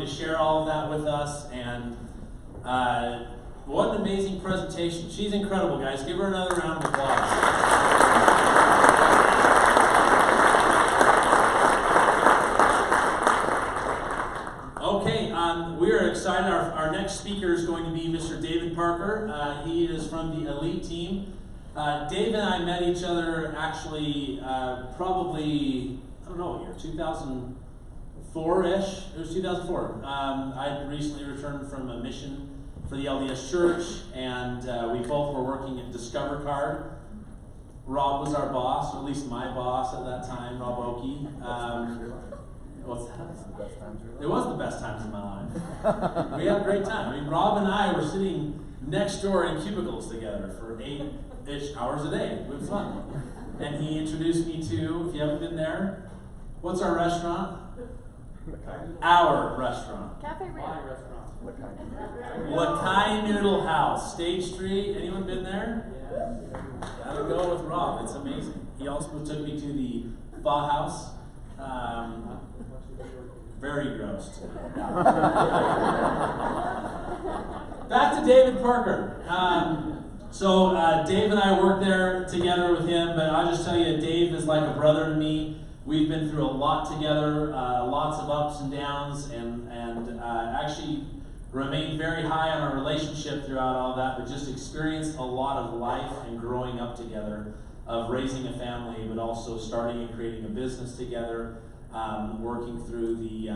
to share all of that with us. And what an amazing presentation. She's incredible, guys. Give her another round of applause. Okay, we are excited. Our next speaker is going to be Mr. David Parker. He is from the Elite team. Dave and I met each other actually probably, I don't know what year, 2004-ish? It was 2004. I recently returned from a mission for the LDS Church, and we both were working at Discover Card. Rob was our boss, or at least my boss at that time, Rob Oakey. What's that? It was the best times of my life. We had a great time. I mean, Rob and I were sitting next door in cubicles together for 8-ish hours a day. It was fun. And he introduced me to, if you haven't been there, what's our restaurant? Our restaurant. Cafe Rio. Lakai Noodle House, Stage Street. Anyone been there? Yeah. Gotta go with Rob. It's amazing. He also took me to the Pho House. Very gross. Back to David Parker. So Dave and I worked there together with him, but I'll just tell you, Dave is like a brother to me. We've been through a lot together, lots of ups and downs, and actually remained very high on our relationship throughout all that, but just experienced a lot of life and growing up together, of raising a family, but also starting and creating a business together. Working through the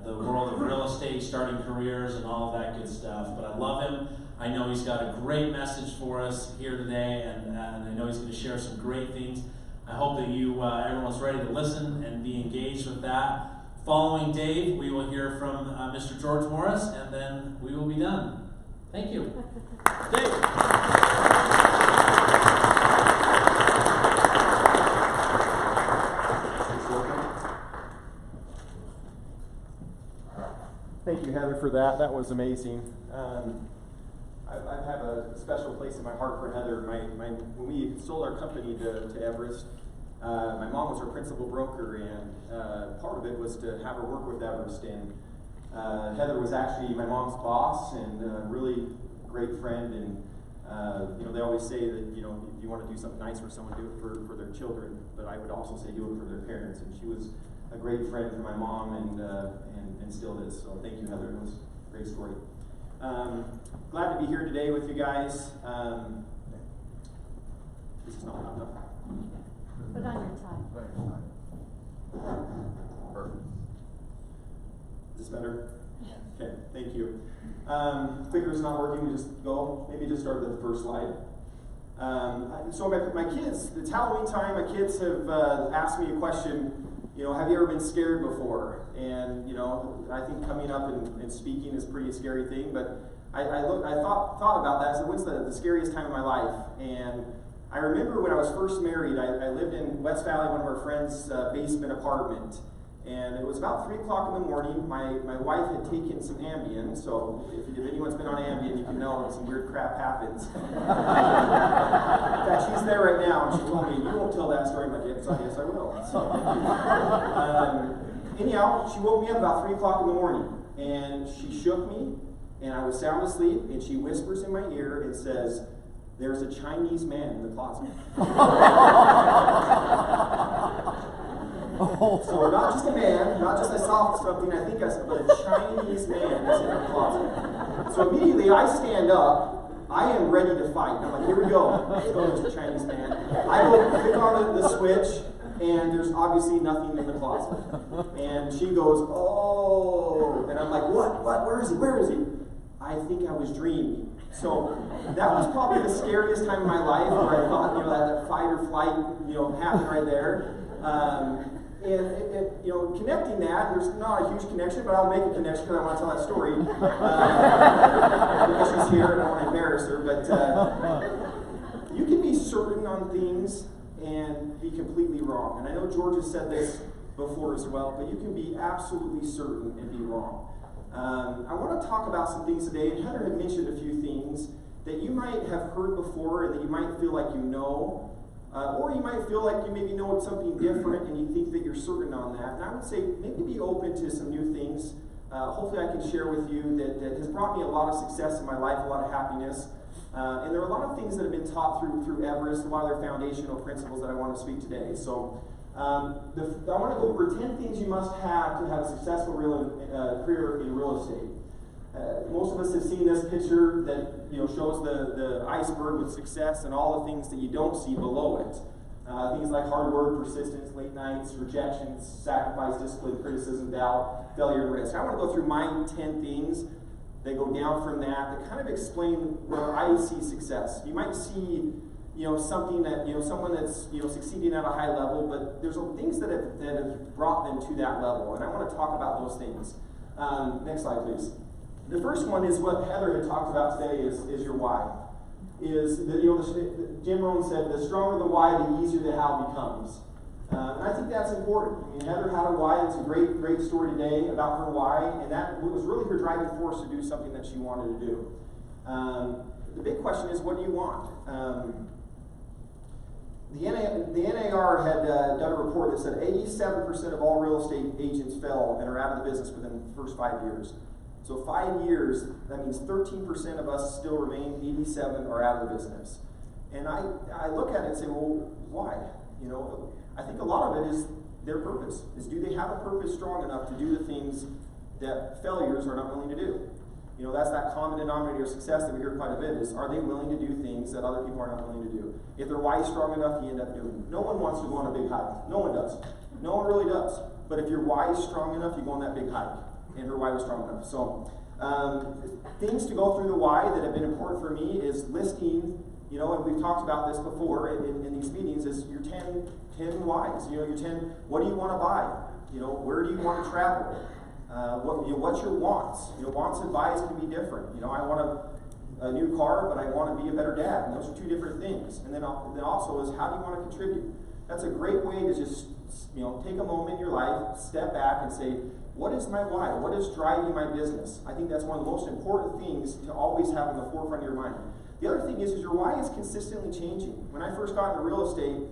world of real estate, starting careers, and all of that good stuff. But I love him. I know he's got a great message for us here today, and I know he's going to share some great things. I hope that everyone's ready to listen and be engaged with that. Following Dave, we will hear from Mr. George Morris, and then we will be done. Thank you. Dave. Thank you, Heather, for that. That was amazing. I have a special place in my heart for Heather. When we sold our company to Everest, my mom was our principal broker, and part of it was to have her work with Everest. And Heather was actually my mom's boss and a really great friend. And they always say that if you want to do something nice for someone, do it for their children. But I would also say do it for their parents. And she was a great friend for my mom, and still is. So thank you, Heather. It was a great story. Glad to be here today with you guys. This is not loud enough. Put on your tie. Perfect. Is this better? Okay, thank you. Clicker's not working. We just go. Maybe just start with the first slide. So my kids, it's Halloween time. My kids have asked me a question. Have you ever been scared before? And I think coming up and speaking is a pretty scary thing. But I thought about that. I said, what's the scariest time of my life? And I remember when I was first married, I lived in West Valley, one of our friends' basement apartment. And it was about 3 o'clock in the morning. My wife had taken some Ambien, so if anyone's been on Ambien, you can know that some weird crap happens. In fact, she's there right now, and she told me, you won't tell that story, but yes, I will. So, anyhow, she woke me up about 3 o'clock in the morning, and she shook me, and I was sound asleep, and she whispers in my ear and says, "There's a Chinese man in the closet." So not just a man, not just I saw something, I think I said, but a Chinese man is in the closet. So immediately I stand up, I am ready to fight. I'm like, here we go. Let's go, Mr. Chinese man. I go click on the switch, and there's obviously nothing in the closet. And she goes, oh, and I'm like, what, where is he? I think I was dreaming. So that was probably the scariest time of my life, where I thought, that fight or flight, happened right there. And connecting that, there's not a huge connection, but I'll make a connection because I want to tell that story. Because she's here and I want to embarrass her. But you can be certain on things and be completely wrong. And I know George has said this before as well, but you can be absolutely certain and be wrong. I want to talk about some things today, and Heather had mentioned a few things that you might have heard before and that you might feel like you know. Or you might feel like you maybe know something different and you think that you're certain on that. And I would say maybe be open to some new things hopefully I can share with you that has brought me a lot of success in my life, a lot of happiness. And there are a lot of things that have been taught through Everest, a lot of their foundational principles that I want to speak today. So I want to go over 10 things you must have to have a successful career in real estate. Most of us have seen this picture that shows the iceberg with success and all the things that you don't see below it. Things like hard work, persistence, late nights, rejections, sacrifice, discipline, criticism, doubt, failure, and risk. I want to go through my 10 things that go down from that kind of explain where I see success. You might see something that someone that's succeeding at a high level, but there's things that have brought them to that level, and I want to talk about those things. Next slide, please. The first one is what Heather had talked about today is your why. Jim Rohn said, the stronger the why, the easier the how becomes. And I think that's important. I mean, Heather had a why. It's a great story today about her why, and that was really her driving force to do something that she wanted to do. The big question is, what do you want? The NAR had done a report that said 87% of all real estate agents fell and are out of the business within the first 5 years. So 5 years, that means 13% of us still remain, 87 are out of the business. And I look at it and say, well, why? I think a lot of it is their purpose. Do they have a purpose strong enough to do the things that failures are not willing to do? That's that common denominator of success that we hear quite a bit is, are they willing to do things that other people are not willing to do? If their why is strong enough, you end up doing it. No one wants to go on a big hike. No one does. No one really does. But if your why is strong enough, you go on that big hike. And her why was strong enough. So things to go through the why that have been important for me is listing, and we've talked about this before in these meetings, is your 10 whys. Your 10, what do you want to buy? Where do you want to travel? What's your wants? Wants and buys can be different. I want a new car, but I want to be a better dad. And those are two different things. And then also is, how do you want to contribute? That's a great way to just take a moment in your life, step back and say, what is my why? What is driving my business? I think that's one of the most important things to always have in the forefront of your mind. The other thing is your why is consistently changing. When I first got into real estate,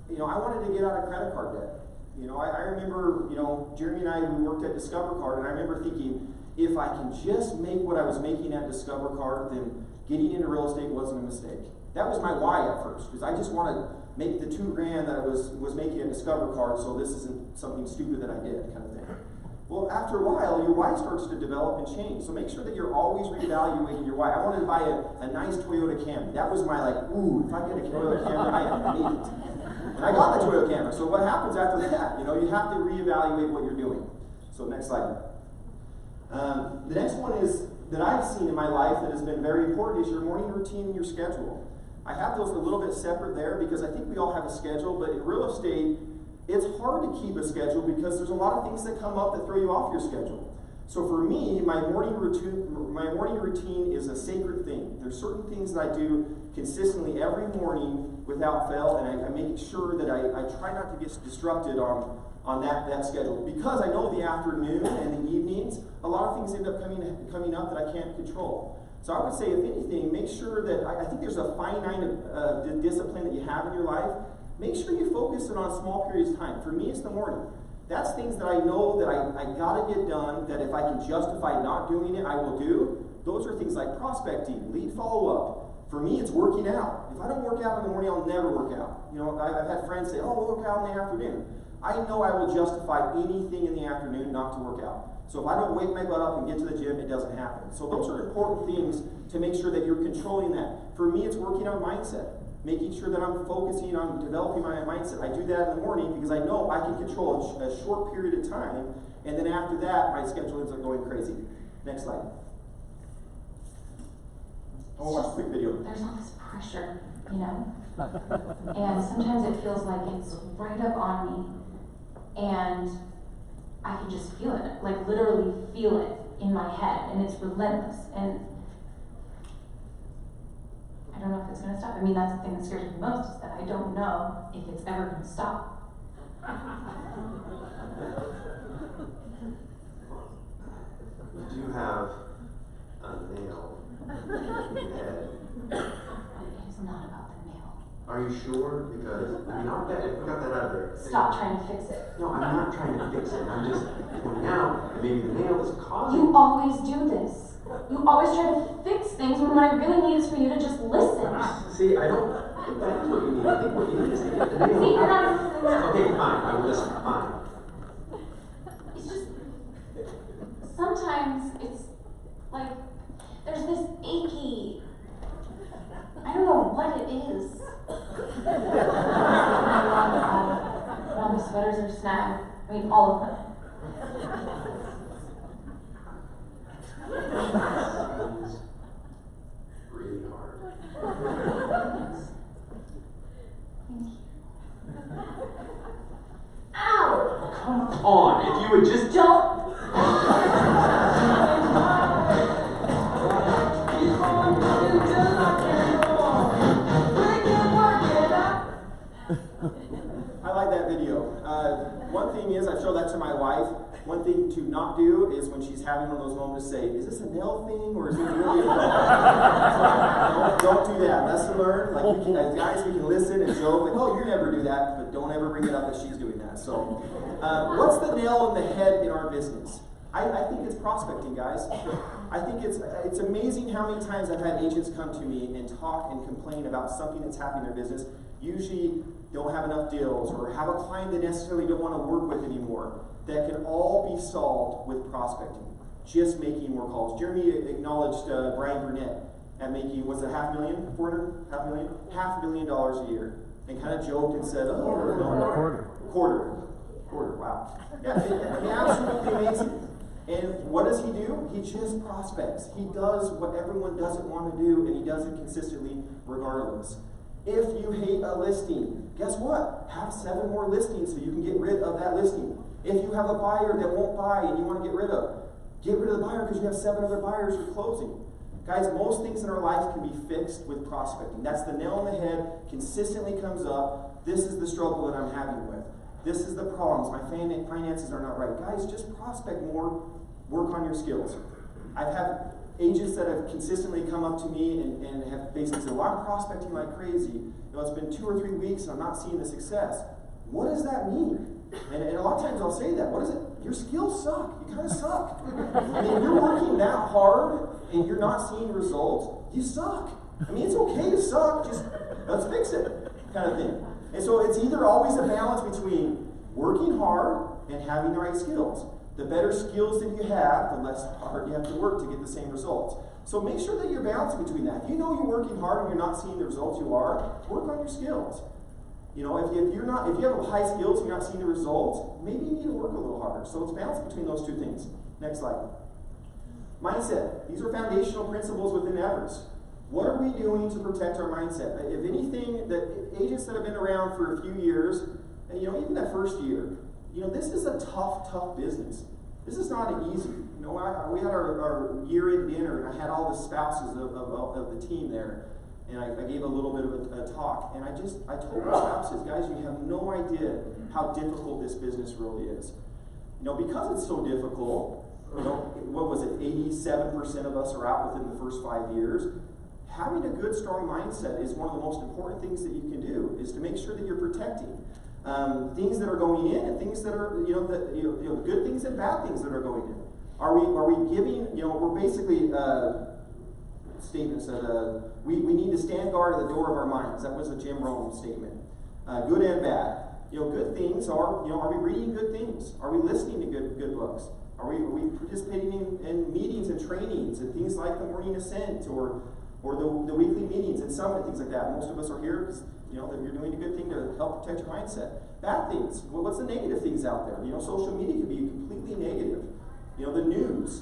I wanted to get out of credit card debt. I remember, Jeremy and I, we worked at Discover Card, and I remember thinking, if I can just make what I was making at Discover Card, then getting into real estate wasn't a mistake. That was my why at first, because I just wanted to make the $2,000 that I was making at Discover Card, so this isn't something stupid that I did, kind of thing. Well, after a while, your why starts to develop and change. So make sure that you're always reevaluating your why. I wanted to buy a nice Toyota Camry. That was my ooh, if I get a Toyota Camry, I am made it. And I got the Toyota Camry. So what happens after that? You have to reevaluate what you're doing. So next slide. The next one is that I've seen in my life that has been very important is your morning routine and your schedule. I have those a little bit separate there because I think we all have a schedule, but in real estate, it's hard to keep a schedule because there's a lot of things that come up that throw you off your schedule. So for me, my morning routine is a sacred thing. There's certain things that I do consistently every morning without fail, and I make sure that I try not to get disrupted on that schedule. Because I know the afternoon and the evenings, a lot of things end up coming up that I can't control. So I would say, if anything, make sure that, I think there's a finite discipline that you have in your life. Make sure you focus it on small periods of time. For me, it's the morning. That's things that I know that I gotta get done, that if I can justify not doing it, I will do. Those are things like prospecting, lead follow-up. For me, it's working out. If I don't work out in the morning, I'll never work out. I've had friends say, oh, we'll work out in the afternoon. I know I will justify anything in the afternoon not to work out. So if I don't wake my butt up and get to the gym, it doesn't happen. So those are important things to make sure that you're controlling that. For me, it's working on mindset. Making sure that I'm focusing on developing my mindset. I do that in the morning because I know I can control a short period of time, and then after that, my schedule ends up going crazy. Next slide. Oh, watch a quick video. There's all this pressure, and sometimes it feels like it's right up on me, and I can just feel it, like literally feel it in my head, and it's relentless, and I don't know if it's going to stop. I mean, that's the thing that scares me most, is that I don't know if it's ever going to stop. You do have a nail in your head. But it is not about the nail. Are you sure? Because, I mean, I'll bet if we got that out of there. Stop trying to fix it. No, I'm not trying to fix it. I'm just pointing out that maybe the nail is causing. You always do this. You always try to fix things when what I really need is for you to just listen. See, I don't think that is what you need. I think what you need is to get the nail. See, you're not listening. Okay, fine. I will listen. Fine. It's just, sometimes it's like, there's this achy, I don't know what it is. All the sweaters are snagged. I mean, all of them. It's really hard. Ow! Come on. If you would just. Don't. I like that video. One thing is, I show that to my wife. One thing to not do is when she's having one of those moments, say, "Is this a nail thing or is it really a nail?" Don't do that. Lesson learned. Like we can, as guys, we can listen and joke. Like, "Oh, you never do that," but don't ever bring it up that she's doing that. So, what's the nail in the head in our business? I think it's prospecting, guys. I think it's amazing how many times I've had agents come to me and talk and complain about something that's happening in their business. Usually don't have enough deals or have a client they necessarily don't want to work with anymore. That can all be solved with prospecting. Just making more calls. Jeremy acknowledged Brian Burnett at making, was it $500,000? $500,000 a year. And kind of joked and said, oh, no. Quarter, wow. Yeah, absolutely amazing. And what does he do? He just prospects. He does what everyone doesn't want to do, and he does it consistently regardless. If you hate a listing, guess what? Have 7 more listings so you can get rid of that listing. If you have a buyer that won't buy and you want to get rid of the buyer because you have 7 other buyers you're closing. Guys, most things in our life can be fixed with prospecting. That's the nail in the head, consistently comes up. This is the struggle that I'm having with. This is the problems. My finances are not right. Guys, just prospect more. Work on your skills. I've had agents that have consistently come up to me and have basically said, well, I'm prospecting like crazy. It's been 2 or 3 weeks and I'm not seeing the success. What does that mean? And a lot of times I'll say that. What is it? Your skills suck. You kind of suck. I mean, if you're working that hard and you're not seeing results, you suck. I mean, it's okay to suck. Just let's fix it, kind of thing. And so it's either always a balance between working hard and having the right skills. The better skills that you have, the less hard you have to work to get the same results. So make sure that you're balancing between that. If you know you're working hard and you're not seeing the results you are, work on your skills. You know, if you have high skills and you're not seeing the results, maybe you need to work a little harder. So it's balancing between those two things. Next slide. Mindset. These are foundational principles within Everest. What are we doing to protect our mindset? If anything, the agents that have been around for a few years, and even that first year, this is a tough business. This is not easy. We had our year-end dinner, and I had all the spouses of the team there, and I gave a little bit of a talk, and I told the spouses, guys, you have no idea how difficult this business really is. Because it's so difficult, what was it, 87% of us are out within the first 5 years. Having a good, strong mindset is one of the most important things that you can do, is to make sure that you're protecting things that are going in and things that are, good things and bad things that are going in. Are we giving, we're basically, statements that we need to stand guard at the door of our minds. That was a Jim Rohn statement. Good and bad. Good things are we reading good things? Are we listening to good books? Are we participating in meetings and trainings and things like the Morning Ascent or the weekly meetings and summit, things like that? Most of us are here because that you're doing a good thing to help protect your mindset. Bad things. Well, what's the negative things out there? Social media can be completely negative. The news.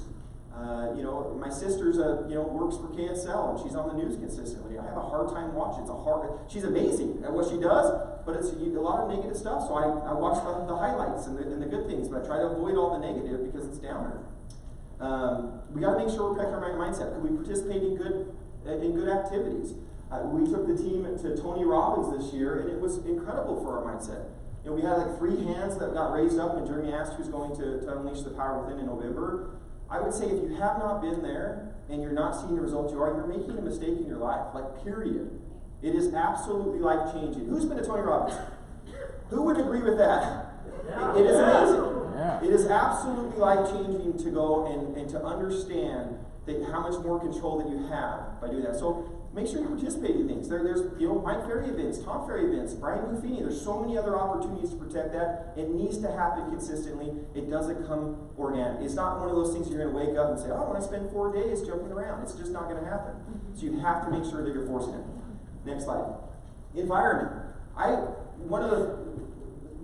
My sister's works for KSL and she's on the news consistently. I have a hard time watching. She's amazing at what she does, but it's a lot of negative stuff. So I watch the highlights and the good things, but I try to avoid all the negative because it's downer. We got to make sure we protect our mindset. Can we participate in good activities? We took the team to Tony Robbins this year, and it was incredible for our mindset. We had like 3 hands that got raised up, and Jeremy asked who's going to unleash the power within in November. I would say if you have not been there and you're not seeing the results you are, you're making a mistake in your life, like period. It is absolutely life-changing. Who's been to Tony Robbins? Who would agree with that? It is amazing. Yeah. It is absolutely life-changing to go and to understand that how much more control that you have by doing that. So make sure you participate in things. There's Mike Ferry events, Tom Ferry events, Brian Buffini. There's so many other opportunities to protect that. It needs to happen consistently. It doesn't come organic. It's not one of those things you're going to wake up and say, oh, I want to spend 4 days jumping around. It's just not going to happen. So you have to make sure that you're forcing it. Next slide. Environment. One of the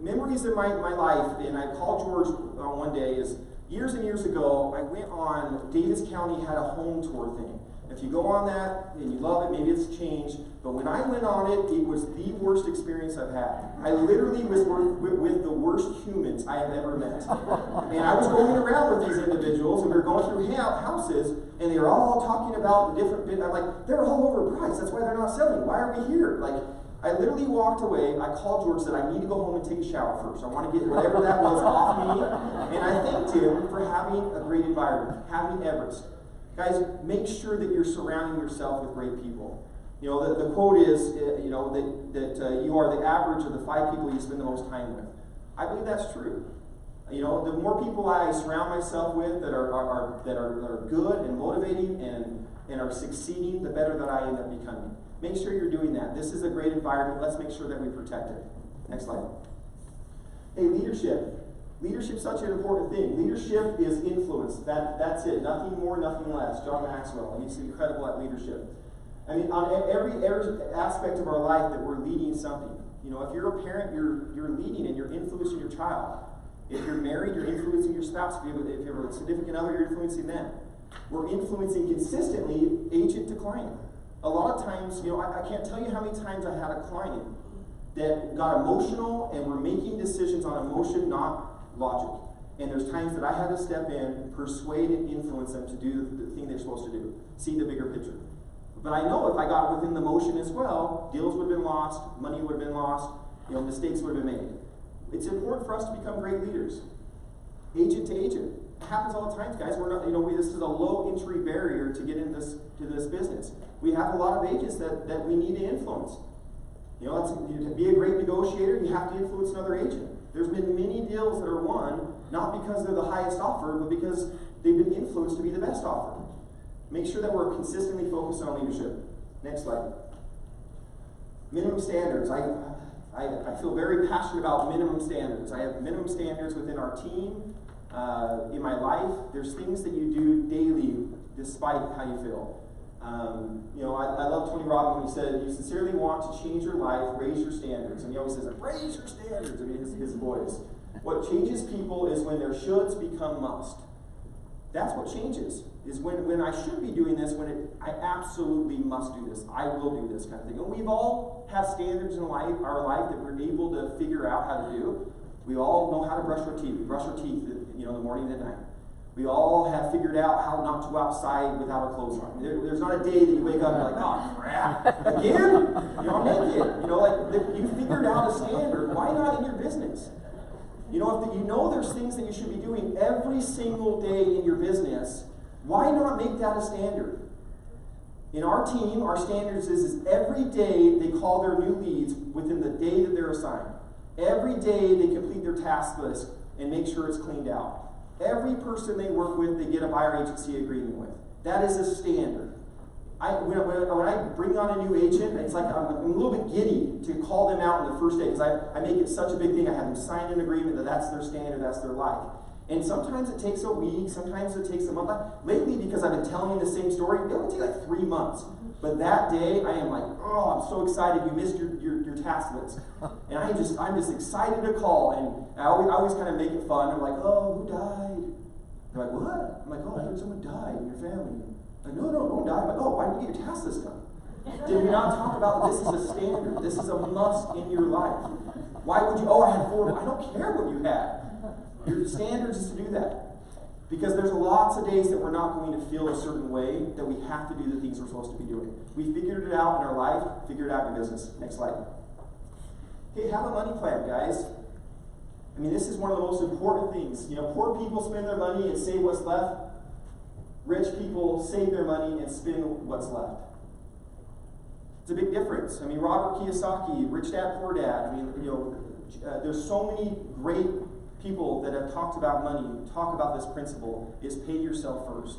memories of my life, and I called George one day, is years and years ago, I went on, Davis County had a home tour thing. If you go on that and you love it, maybe it's changed, but when I went on it, it was the worst experience I've had. I literally was with the worst humans I have ever met. And I was going around with these individuals, and we were going through houses, and they were all talking about the different bit. I'm like, they're all overpriced. That's why they're not selling. Why are we here? Like, I literally walked away. I called George, said, I need to go home and take a shower first. I want to get whatever that was off me. And I thanked him for having a great environment, having Everest. Guys, make sure that you're surrounding yourself with great people. You know, the quote is, that you are the average of the 5 people you spend the most time with. I believe that's true. You know, the more people I surround myself with that are good and motivating and are succeeding, the better that I end up becoming. Make sure you're doing that. This is a great environment. Let's make sure that we protect it. Next slide. Hey, leadership. Leadership's such an important thing. Leadership is influence. That's it. Nothing more, nothing less. John Maxwell. He's incredible at leadership. I mean, on every aspect of our life that we're leading something. You know, if you're a parent, you're leading and you're influencing your child. If you're married, you're influencing your spouse. If you have a significant other, you're influencing them. We're influencing consistently agent to client. A lot of times, you know, I can't tell you how many times I had a client that got emotional and were making decisions on emotion, not logic. And there's times that I had to step in, persuade and influence them to do the thing they're supposed to do. See the bigger picture. But I know if I got within the motion as well, deals would have been lost, money would have been lost, you know, mistakes would have been made. It's important for us to become great leaders. Agent to agent. It happens all the time, guys. We're not, you know, this is a low entry barrier to get into this business. We have a lot of agents that we need to influence. You know, to be a great negotiator, you have to influence another agent. There's been many deals that are won, not because they're the highest offer, but because they've been influenced to be the best offer. Make sure that we're consistently focused on leadership. Next slide. Minimum standards. I feel very passionate about minimum standards. I have minimum standards within our team, in my life. There's things that you do daily despite how you feel. You know, I love Tony Robbins when he said, you sincerely want to change your life, raise your standards. And he always says, raise your standards. I mean, his voice. What changes people is when their shoulds become must. That's what changes, is when I should be doing this, I absolutely must do this. I will do this kind of thing. And we've all have standards in our life that we're able to figure out how to do. We all know how to brush our teeth. We brush our teeth, you know, in the morning and at night. We all have figured out how not to go outside without our clothes on. There's not a day that you wake up and you're like, oh crap, again? You know, I'm naked. You know, like you figured out a standard. Why not in your business? You know, if you know there's things that you should be doing every single day in your business, why not make that a standard? In our team, our standards is every day they call their new leads within the day that they're assigned. Every day they complete their task list and make sure it's cleaned out. Every person they work with, they get a buyer agency agreement with. That is a standard. When I bring on a new agent, it's like I'm a little bit giddy to call them out on the first day because I make it such a big thing. I have them sign an agreement that that's their standard, that's their life. And sometimes it takes a week, sometimes it takes a month. Lately, because I've been telling the same story, it only takes like 3 months. But that day, I am like, oh, I'm so excited you missed your task list. And I'm just excited to call. And I always kind of make it fun. I'm like, oh, who died? They're like, what? I'm like, oh, I heard someone died in your family. I'm like, no, don't die. I'm like, oh, why did you get your task list done? Did we not talk about this is a standard? This is a must in your life. Why would you, oh, I had 4. I don't care what you had. Your standards is to do that. Because there's lots of days that we're not going to feel a certain way, that we have to do the things we're supposed to be doing. We figured it out in our life, figure it out in your business. Next slide. Okay, have a money plan, guys. I mean, this is one of the most important things. You know, poor people spend their money and save what's left. Rich people save their money and spend what's left. It's a big difference. I mean, Robert Kiyosaki, Rich Dad, Poor Dad. I mean, there's so many great people that have talked about money, talk about this principle, is pay yourself first.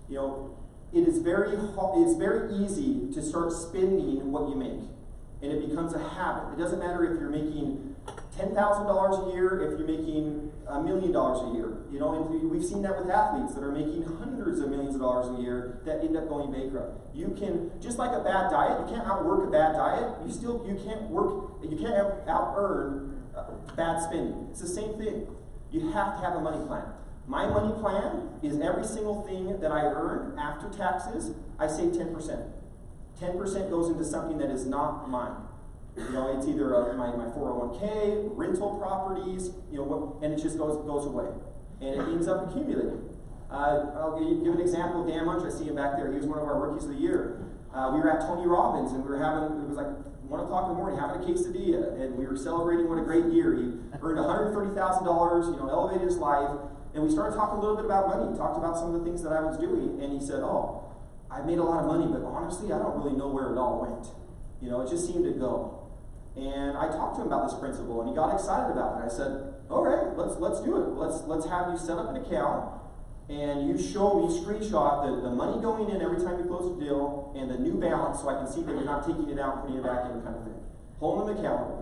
It is very easy to start spending what you make, and it becomes a habit. It doesn't matter if you're making $10,000 a year, if you're making $1 million a year. And we've seen that with athletes that are making hundreds of millions of dollars a year that end up going bankrupt. You can, just like a bad diet, you can't outwork a bad diet. You can't out-earn bad spending. It's the same thing. You have to have a money plan. My money plan is every single thing that I earn after taxes, I save 10%. 10% goes into something that is not mine. It's either my 401k, rental properties, and it just goes away. And it ends up accumulating. I'll give an example of Dan Munch. I see him back there. He was one of our rookies of the year. We were at Tony Robbins, and it was like 1 o'clock in the morning, having a quesadilla, and we were celebrating what a great year. He earned $130,000, elevated his life, and we started talking a little bit about money. He talked about some of the things that I was doing, and he said, I made a lot of money, but honestly, I don't really know where it all went. It just seemed to go. And I talked to him about this principle, and he got excited about it. I said, all right, let's do it. Let's have you set up an account, and you show me, screenshot the money going in every time you close a deal, and the new balance, so I can see that you're not taking it out and putting it back in, kind of thing. Hold him accountable.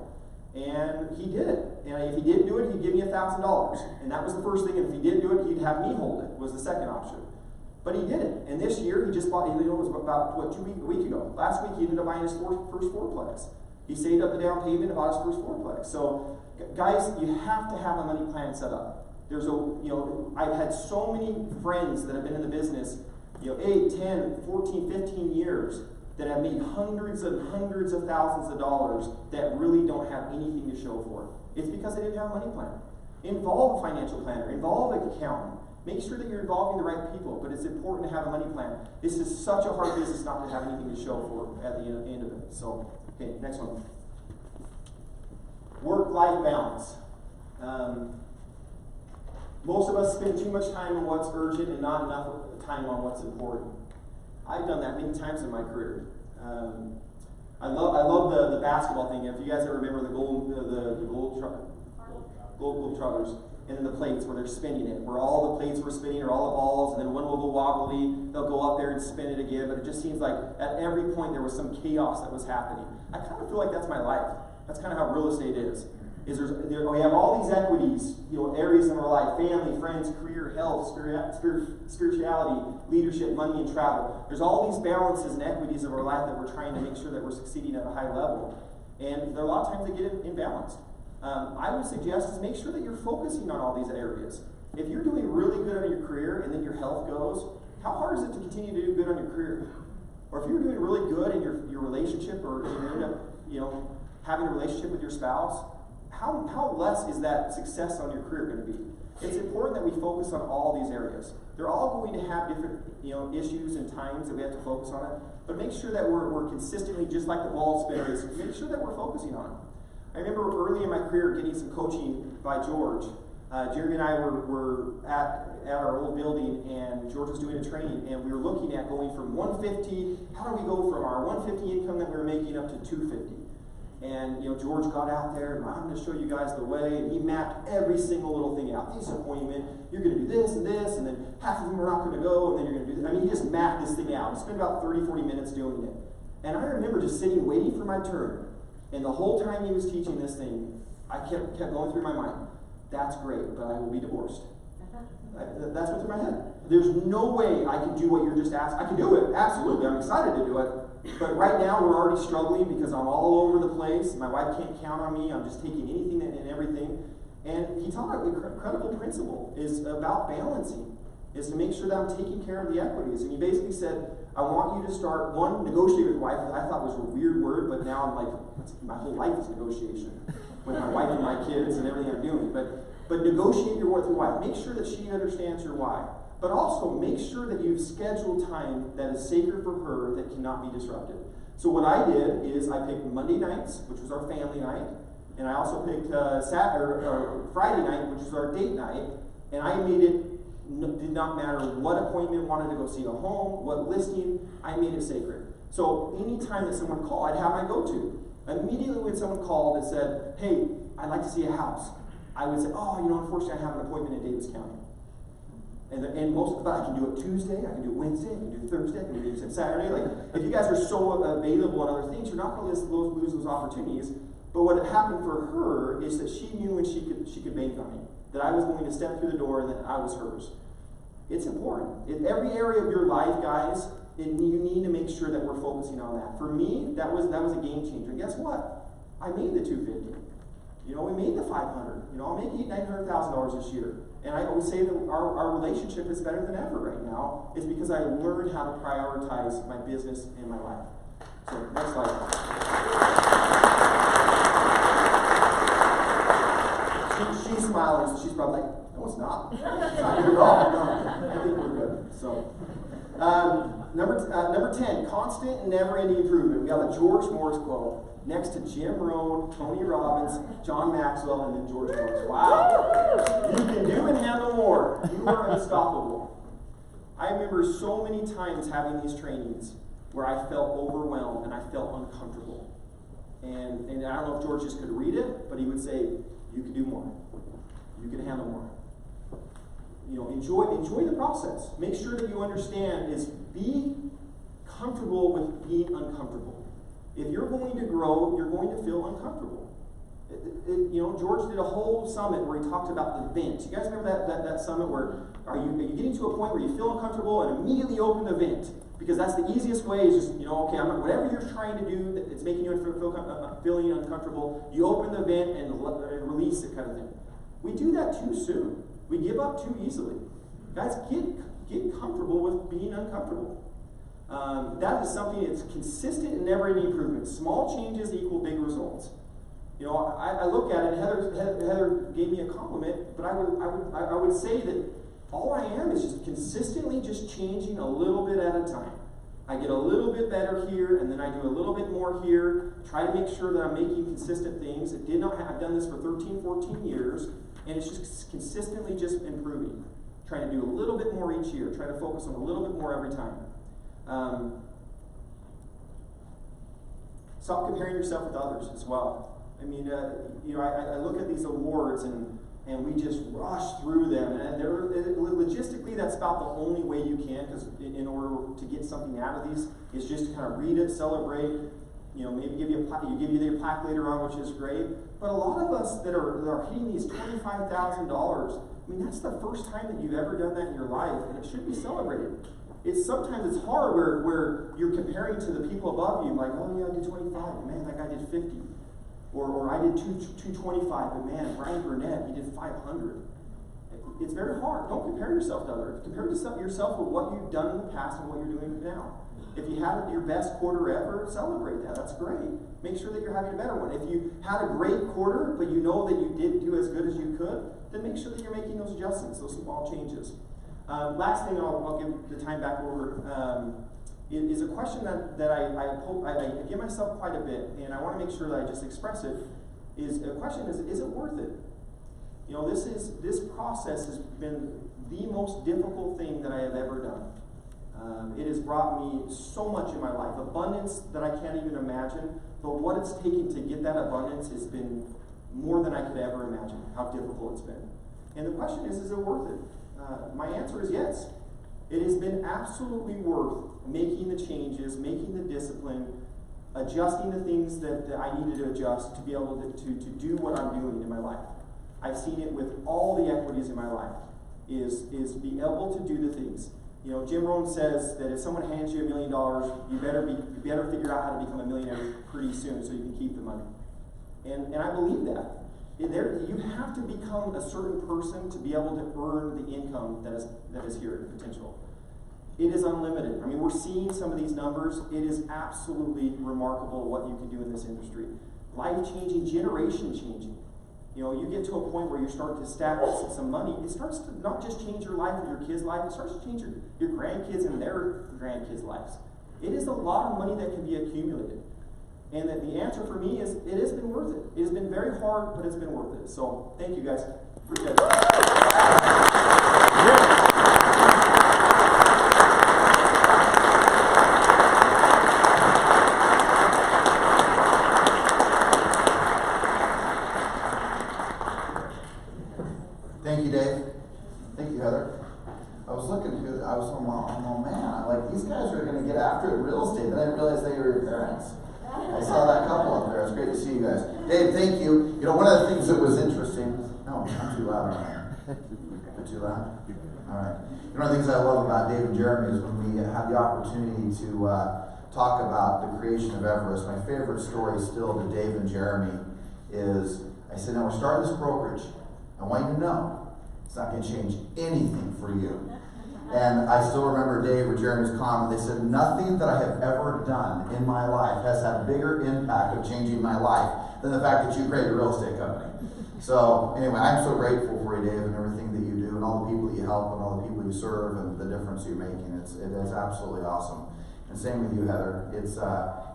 And he did it. And if he didn't do it, he'd give me $1,000. And that was the first thing. And if he didn't do it, he'd have me hold it, was the second option. But he did it. And this year, he just bought, it was about, a week ago. Last week, he ended up buying his first fourplex. He saved up the down payment and bought his first fourplex. So, guys, you have to have a money plan set up. I've had so many friends that have been in the business, 8, 10, 14, 15 years that have made hundreds and hundreds of thousands of dollars that really don't have anything to show for it. It's because they didn't have a money plan. Involve a financial planner. Involve an accountant. Make sure that you're involving the right people, but it's important to have a money plan. This is such a hard business not to have anything to show for at the end of it. So, okay, next one. Work-life balance. Most of us spend too much time on what's urgent and not enough time on what's important. I've done that many times in my career. I love the basketball thing. If you guys ever remember the gold trotters, and then the plates where they're spinning it, where all the plates were spinning or all the balls, and then one will go wobbly, they'll go up there and spin it again, but it just seems like at every point there was some chaos that was happening. I kind of feel like that's my life. That's kind of how real estate is. We have all these equities, areas in our life: family, friends, career, health, spirituality, leadership, money, and travel. There's all these balances and equities of our life that we're trying to make sure that we're succeeding at a high level. And there are a lot of times they get imbalanced. I would suggest is make sure that you're focusing on all these areas. If you're doing really good on your career and then your health goes, how hard is it to continue to do good on your career? Or if you're doing really good in your relationship, or you end up, having a relationship with your spouse, how less is that success on your career going to be? It's important that we focus on all these areas. They're all going to have different, issues and times that we have to focus on it. But make sure that we're consistently, just like the ball spinners, make sure that we're focusing on it. I remember early in my career getting some coaching by George. Jeremy and I were at our old building, and George was doing a training, and we were looking at going from 150. How do we go from our 150 income that we were making up to 250? And George got out there, and I'm going to show you guys the way, and he mapped every single little thing out. This appointment, you're going to do this, and then half of them are not going to go, and then you're going to do this. I mean, he just mapped this thing out. He spent about 30, 40 minutes doing it. And I remember just sitting, waiting for my turn. And the whole time he was teaching this thing, I kept going through my mind, that's great, but I will be divorced. That's what's in my head. There's no way I can do what you're just asking. I can do it, absolutely. I'm excited to do it. But right now we're already struggling because I'm all over the place. My wife can't count on me. I'm just taking anything and everything. And he taught an incredible principle is about balancing, is to make sure that I'm taking care of the equities. And he basically said, I want you to start, one, negotiate with wife. I thought was a weird word, but now I'm like, my whole life is negotiation with my wife and my kids and everything I'm doing. But negotiate your worth with your wife. Make sure that she understands your why. But also make sure that you've scheduled time that is sacred for her that cannot be disrupted. So what I did is I picked Monday nights, which was our family night, and I also picked Friday night, which was our date night, and I made it, did not matter what appointment, wanted to go see a home, what listing, I made it sacred. So anytime that someone called, I'd have my go-to. Immediately when someone called and said, hey, I'd like to see a house, I would say, oh, unfortunately I have an appointment in Davis County. And most of the time, I can do it Tuesday, I can do it Wednesday, I can do it Thursday, I can do it Saturday. Like, if you guys are so available on other things, you're not going to lose those opportunities. But what had happened for her is that she knew when she could bank on me, that I was going to step through the door and that I was hers. It's important. In every area of your life, guys, you need to make sure that we're focusing on that. For me, that was a game changer. And guess what? I made the $250. We made the $500. I'll make $900,000 this year. And I always say that our relationship is better than ever right now. It's because I learned how to prioritize my business and my life. So, next slide. She's smiling, so she's probably like, no, it's not. It's not good at all. No, I think we're good. So, number 10, constant and never-ending improvement. We got the George Morris quote. Next to Jim Rohn, Tony Robbins, John Maxwell, and then George Morris. Wow. You can do and handle more. You are unstoppable. I remember so many times having these trainings where I felt overwhelmed and I felt uncomfortable. And I don't know if George just could read it, but he would say, you can do more. You can handle more. Enjoy the process. Make sure that you understand is be comfortable with being uncomfortable. If you're going to grow, you're going to feel uncomfortable. George did a whole summit where he talked about the vent. You guys remember that summit where are you getting to a point where you feel uncomfortable and immediately open the vent? Because that's the easiest way is just, okay, whatever you're trying to do that's making you feeling uncomfortable, you open the vent and release it kind of thing. We do that too soon. We give up too easily. Guys, get comfortable with being uncomfortable. That is something that's consistent and never-ending improvement. Small changes equal big results. I look at it, and Heather gave me a compliment, but I would say that all I am is just consistently just changing a little bit at a time. I get a little bit better here, and then I do a little bit more here, try to make sure that I'm making consistent things. I've done this for 13, 14 years, and it's just consistently just improving. Trying to do a little bit more each year, try to focus on a little bit more every time. Stop comparing yourself with others as well. I look at these awards and we just rush through them, and logistically that's about the only way you can, because in order to get something out of these is just to kind of read it, celebrate, maybe give you a plaque later on, which is great. But a lot of us that are hitting these $25,000, that's the first time that you've ever done that in your life, and it should be celebrated. Sometimes it's hard where you're comparing to the people above you, like, oh yeah, I did 25, but man, that guy did 50. Or I did 225, but man, Brian Burnett, he did 500. It's very hard. Don't compare yourself to others. Compare yourself with what you've done in the past and what you're doing now. If you had your best quarter ever, celebrate that. That's great. Make sure that you're having a better one. If you had a great quarter, but you know that you didn't do as good as you could, then make sure that you're making those adjustments, those small changes. Last thing, I'll give the time back over, is a question that I give myself quite a bit, and I want to make sure that I just express it. Is it worth it? This process has been the most difficult thing that I have ever done. It has brought me so much in my life, abundance that I can't even imagine, but what it's taken to get that abundance has been more than I could ever imagine, how difficult it's been. And the question is it worth it? My answer is yes. It has been absolutely worth making the changes, making the discipline, adjusting the things that I needed to adjust to be able to do what I'm doing in my life. I've seen it with all the equities in my life, is be able to do the things. Jim Rohn says that if someone hands you $1 million, you better figure out how to become a millionaire pretty soon so you can keep the money. And I believe that. You have to become a certain person to be able to earn the income that is here, the potential. It is unlimited. We're seeing some of these numbers. It is absolutely remarkable what you can do in this industry. Life-changing, generation-changing. You get to a point where you start to stack some money. It starts to not just change your life and your kids' life, it starts to change your grandkids and their grandkids' lives. It is a lot of money that can be accumulated. And that the answer for me is it has been worth it. It has been very hard, but it's been worth it. So thank you guys. Appreciate it. doctorate in real estate. Then I didn't realize they were your parents. I saw that couple up there. It's great to see you guys. Dave, thank you. You know, one of the things that was interesting. No, I'm too loud. Am I too loud? All right. One of the things I love about Dave and Jeremy is when we had the opportunity to talk about the creation of Everest. My favorite story still to Dave and Jeremy is, I said, now we're starting this brokerage. I want you to know it's not going to change anything for you. And I still remember Dave or Jeremy's comment. They said, nothing that I have ever done in my life has had a bigger impact of changing my life than the fact that you created a real estate company. So anyway, I'm so grateful for you, Dave, and everything that you do, and all the people that you help, and all the people you serve, and the difference you're making. It is absolutely awesome. And same with you, Heather. It's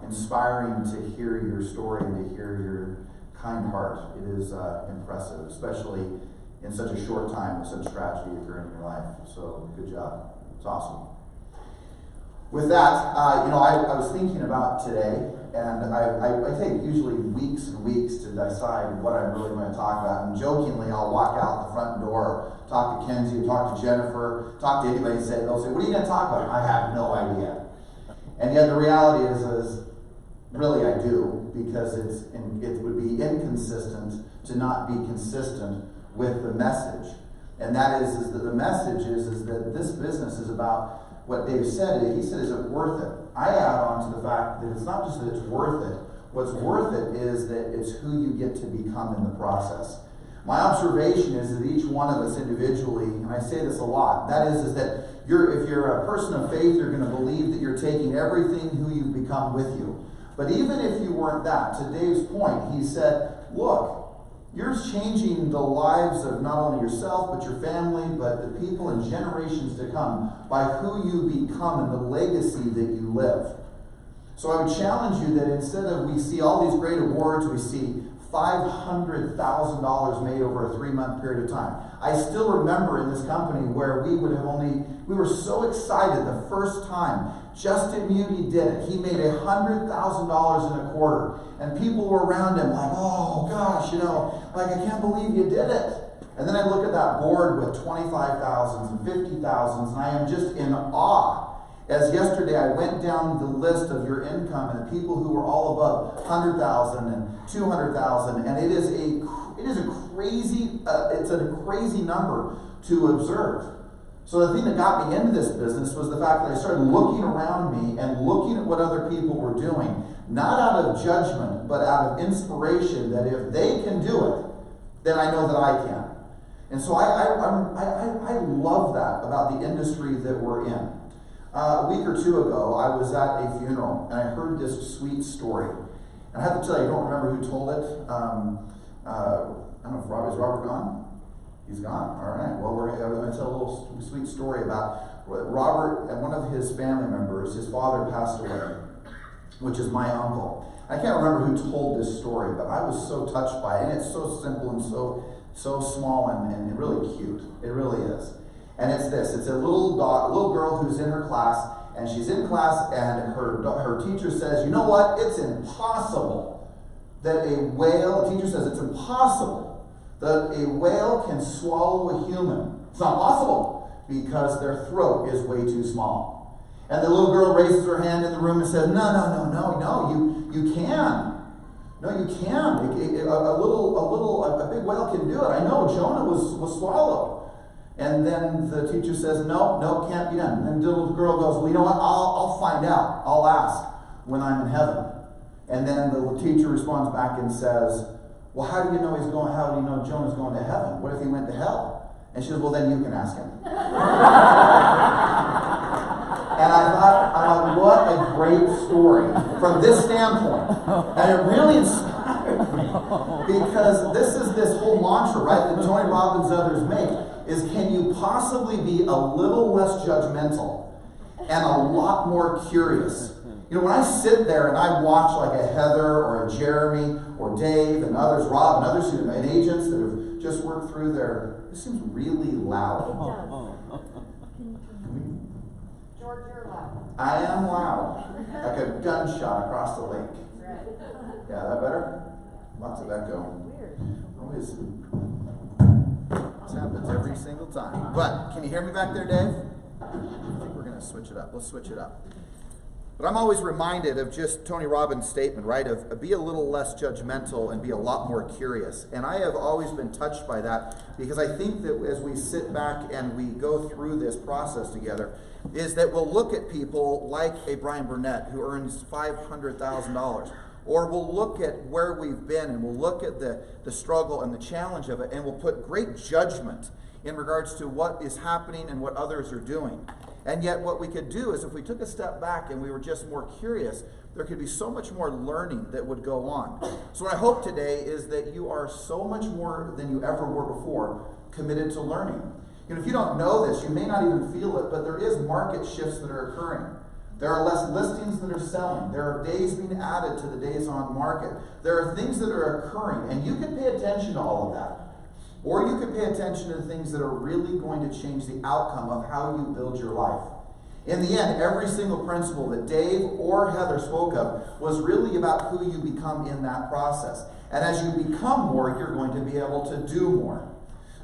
inspiring to hear your story and to hear your kind heart. It is impressive, especially in such a short time with such tragedy occurring in your life. So good job. It's awesome. With that, I was thinking about today, and I take usually weeks and weeks to decide what I'm really going to talk about. And jokingly, I'll walk out the front door, talk to Kenzie, talk to Jennifer, talk to anybody, they'll say, what are you going to talk about? I have no idea. And yet the reality is really I do, because it would be inconsistent to not be consistent with the message. And that is that the message is that this business is about what Dave said. He said, is it worth it? I add on to the fact that it's not just that it's worth it. What's worth it is that it's who you get to become in the process. My observation is that each one of us individually, and I say this a lot, that is that if you're a person of faith, you're going to believe that you're taking everything who you've become with you. But even if you weren't that, to Dave's point, he said, look, you're changing the lives of not only yourself, but your family, but the people and generations to come by who you become and the legacy that you live. So I would challenge you that instead of we see all these great awards, we see $500,000 made over a 3-month period of time. I still remember in this company where we were so excited the first time Justin Muti did it. He made $100,000 in a quarter. And people were around him like, oh gosh, I can't believe you did it. And then I look at that board with 25,000s and 50,000s, and I am just in awe. As yesterday I went down the list of your income and the people who were all above 100,000 and 200,000, and it is a crazy number to observe. So the thing that got me into this business was the fact that I started looking around me and looking at what other people were doing, not out of judgment, but out of inspiration, that if they can do it, then I know that I can. And so I love that about the industry that we're in. A week or two ago, I was at a funeral, and I heard this sweet story. And I have to tell you, I don't remember who told it. I don't know if is Robert gone? He's gone. All right. Well, we're going to tell a little sweet story about Robert and one of his family members. His father passed away, which is my uncle. I can't remember who told this story, but I was so touched by it. And it's so simple and so small and really cute. It really is. And it's this. It's a little girl who's in her class, and she's in class, and her teacher says, you know what? It's impossible that a whale, the teacher says it's impossible that a whale can swallow a human. It's not possible because their throat is way too small. And the little girl raises her hand in the room and says, no, you can. No, you can. A big whale can do it. I know, Jonah was swallowed. And then the teacher says, no, can't be done. And then the little girl goes, well, you know what? I'll find out. I'll ask when I'm in heaven. And then the teacher responds back and says, well, how do you know Jonah's going to heaven? What if he went to hell? And she says, well, then you can ask him. And I thought, what a great story from this standpoint. And it really inspired me because this whole mantra, right, that Tony Robbins and others make is, can you possibly be a little less judgmental and a lot more curious? When I sit there and I watch like a Heather or a Jeremy or Dave and others, Rob and others and agents that have just worked through this seems really loud. George, you're loud. I am loud. Like a gunshot across the lake. Right. Yeah, that better? Lots of echo. Weird. Always. This happens every single time. But can you hear me back there, Dave? I think we're going to switch it up. Let's switch it up. But I'm always reminded of just Tony Robbins' statement, right, of be a little less judgmental and be a lot more curious. And I have always been touched by that, because I think that as we sit back and we go through this process together, is that we'll look at people like a Brian Burnett who earns $500,000. Or we'll look at where we've been, and we'll look at the struggle and the challenge of it, and we'll put great judgment in regards to what is happening and what others are doing. And yet what we could do is, if we took a step back and we were just more curious, there could be so much more learning that would go on. So what I hope today is that you are so much more than you ever were before committed to learning. You know, if you don't know this, you may not even feel it, but there is market shifts that are occurring. There are less listings that are selling. There are days being added to the days on market. There are things that are occurring, and you can pay attention to all of that. Or you can pay attention to the things that are really going to change the outcome of how you build your life. In the end, every single principle that Dave or Heather spoke of was really about who you become in that process. And as you become more, you're going to be able to do more.